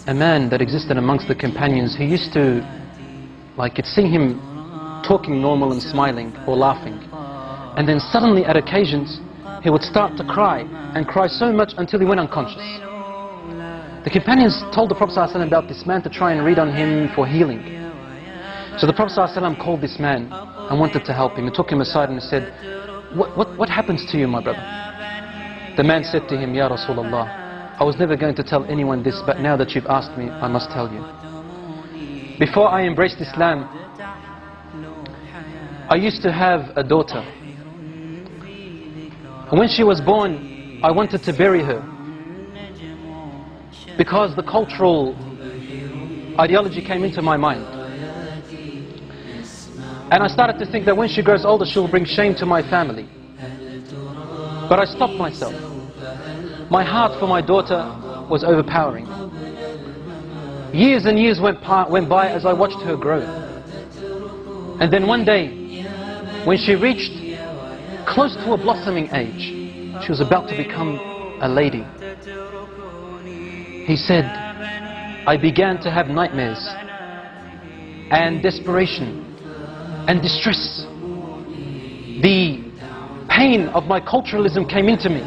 A man that existed amongst the companions, he used to, you'd see him talking normal and smiling or laughing, and then suddenly at occasions he would start to cry, and cry so much until he went unconscious. The companions told the Prophet ﷺ about this man to try and read on him for healing. So the Prophet ﷺ called this man and wanted to help him. He took him aside and said, what happens to you, my brother? The man said to him, Ya Rasulullah, I was never going to tell anyone this, but now that you've asked me, I must tell you. Before I embraced Islam, I used to have a daughter. And when she was born, I wanted to bury her, because the cultural ideology came into my mind. And I started to think that when she grows older, she'll bring shame to my family. But I stopped myself. My heart for my daughter was overpowering. Years and years went by as I watched her grow. And then one day, when she reached close to a blossoming age, she was about to become a lady. He said, I began to have nightmares and desperation and distress. The pain of my culturalism came into me,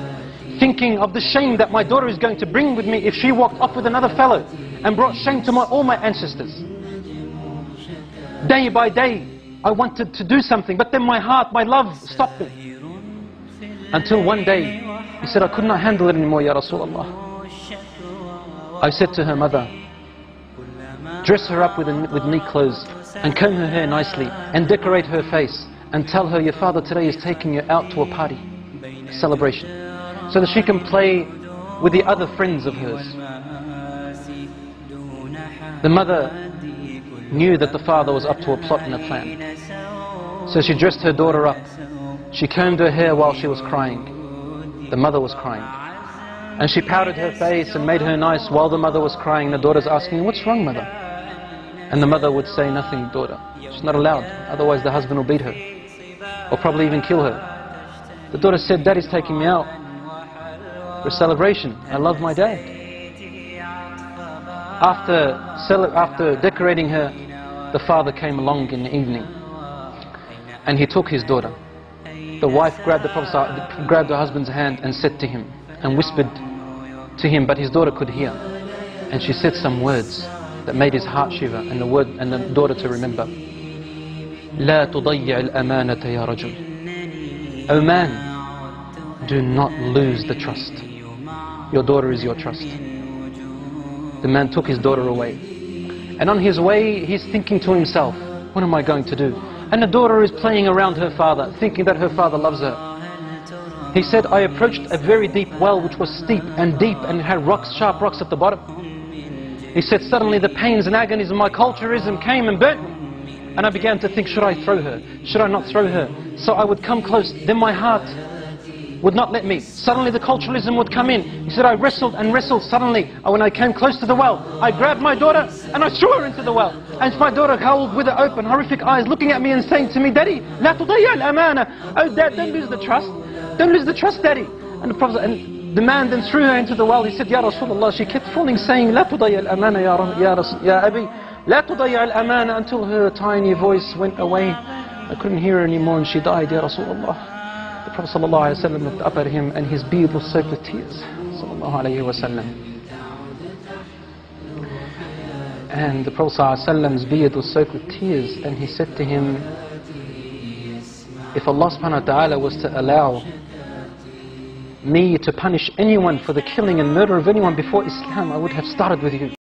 thinking of the shame that my daughter is going to bring with me if she walked off with another fellow and brought shame to all my ancestors. Day by day, I wanted to do something, but then my heart, my love stopped me. Until one day, he said, I could not handle it anymore, Ya Rasulullah. I said to her mother, dress her up with neat clothes and comb her hair nicely and decorate her face and tell her your father today is taking you out to a party, a celebration, so that she can play with the other friends of hers. The mother knew that the father was up to a plot and a plan. So she dressed her daughter up. She combed her hair while she was crying. The mother was crying. And she powdered her face and made her nice while the mother was crying. The daughter's asking, what's wrong, mother? And the mother would say, nothing, daughter. She's not allowed, otherwise the husband will beat her, or probably even kill her. The daughter said, Daddy's taking me out for a celebration. I love my dad. After decorating her, the father came along in the evening and he took his daughter. The wife grabbed her husband's hand and said to him and whispered to him, but his daughter could hear, and she said some words that made his heart shiver, and the daughter to remember. لا تضيع الأمانة يا رجل. O man, do not lose the trust. Your daughter is your trust. The man took his daughter away, and on his way he's thinking to himself, what am I going to do? And the daughter is playing around her father, thinking that her father loves her. He said, I approached a very deep well which was steep and deep and had rocks, sharp rocks at the bottom. He said, suddenly the pains and agonies of my culturalism came and burnt me. And I began to think, should I throw her? Should I not throw her? So I would come close, then my heart would not let me. Suddenly the culturalism would come in. He said, I wrestled and wrestled. Suddenly, when I came close to the well, I grabbed my daughter and I threw her into the well. And my daughter howled with her open, horrific eyes, looking at me and saying to me, Daddy, لا تضيع الأمانة. Oh Dad, don't lose the trust. Don't lose the trust, Daddy. And the man then threw her into the well. He said, Ya Rasulullah, she kept falling, saying, لا تضيع الأمانة يا أبي, لا تضيع الأمانة, until her tiny voice went away. I couldn't hear her anymore and she died, Ya Rasulullah. The Prophet ﷺ looked up at him and his beard was soaked with tears. And the Prophet ﷺ's beard was soaked with tears, and he said to him, if Allah subhanahu wa ta'ala was to allow me to punish anyone for the killing and murder of anyone before Islam, I would have started with you.